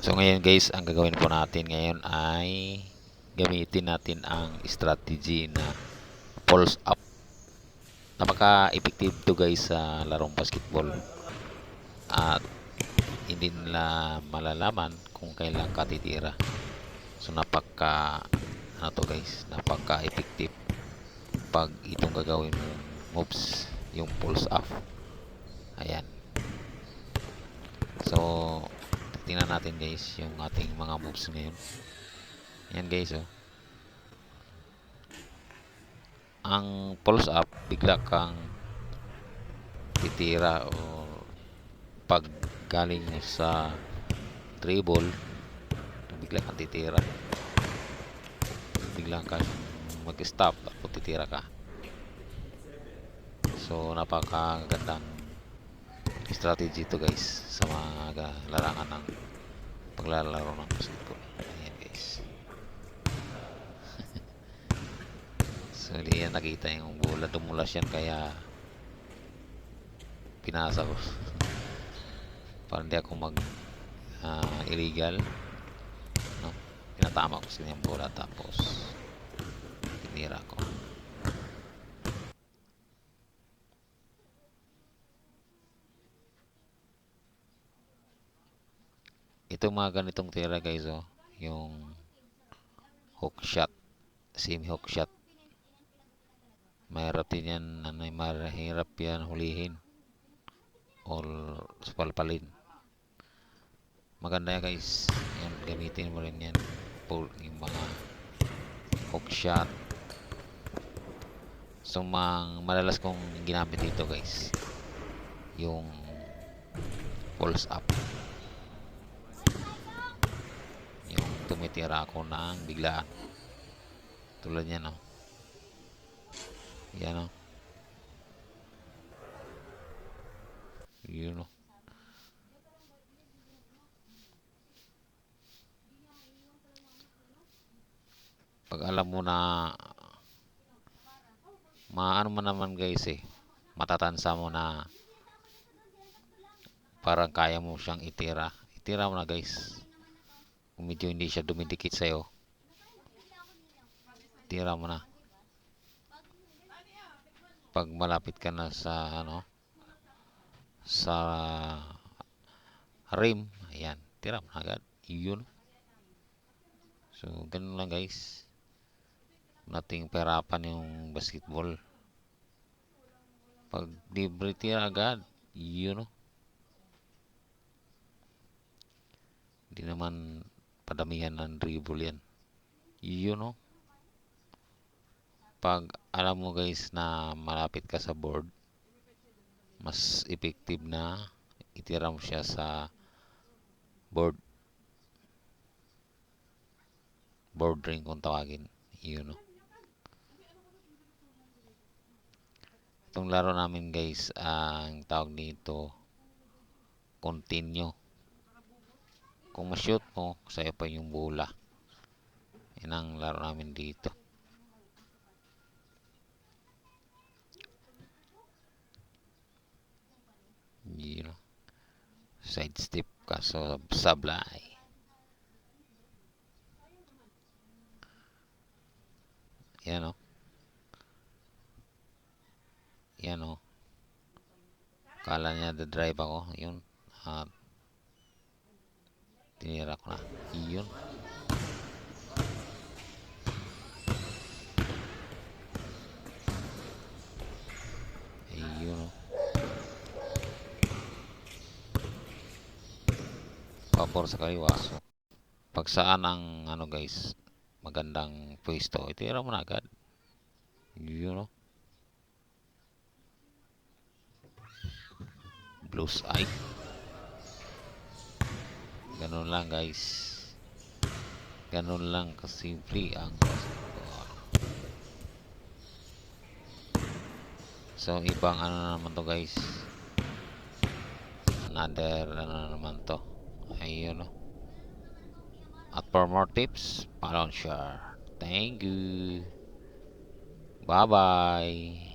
So ngayon guys, ang gagawin po natin ngayon ay gamitin natin ang strategy na pulse up. Napaka-effective to guys sa larong basketball. At hindi nila malalaman kung kailan ka titira. So ano to guys, napaka-effective pag itong gagawin mo moves, yung pulse up. Ayan. So tingnan natin guys yung ating mga moves ngayon. Ayan guys, oh. Ang pulse up, bigla kang titira o pag galing mo sa dribble, bigla kang titira. Bigla kang mag-stop at titira ka. So napakagandang strategy to guys sa mga larangan ng paglalaro ng basketball. Ayan guys. So hindi yan nakita yung bola, dumulas yan kaya pinasa ko. Para hindi ako mag illegal, no? Pinatama ko sa kanyang bola tapos tinira ko. Ito mga ganitong tira guys, oh, yung hook shot, semi hook shot. Mahirap din yan, mahirap yan hulihin or palpalin. Maganda yan guys, yan, gamitin mo rin yan for yung mga hook shot. So madalas kong ginamit dito guys yung pulse up, yung tumitira ako ng biglaan tulad yan, no? Yan, no? Yun, no? Pag alam mo na maano man naman guys, matatansa mo na parang kaya mo siyang itira mo na guys. Kung medyo hindi siya dumidikit sa'yo, tira mo na. Pag malapit ka na sa sa rim, ayan, tira mo na agad. Yun. So ganun lang guys, nating perapan yung basketball. Pag libre, tira agad. Yun, no? Hindi naman padamihan ng dribble yan. Yun, no? Pag alam mo guys na malapit ka sa board, mas effective na itira mo siya sa board ring kung tawagin. Yun, no? Itong laro namin guys, ang tawag nito continue. Kung ma-shoot mo, sa'yo pa yung bola. Yan ang laro namin dito. You know, side step ka, so sablay. Yan, o. Yan, o. Kala niya drive ako. Yun. Tinira ko na. Yun. Ayun, o. Pabor sa kaliwa. So, pag saan ang guys, magandang pwesto, itira mo na agad. Yun, o. Blues eye. Ganun lang guys. Ganun lang kasimple ang basketball. So ibang naman to guys. Another naman to. Ayun, no? At for more tips, follow and share. Thank you. Bye bye.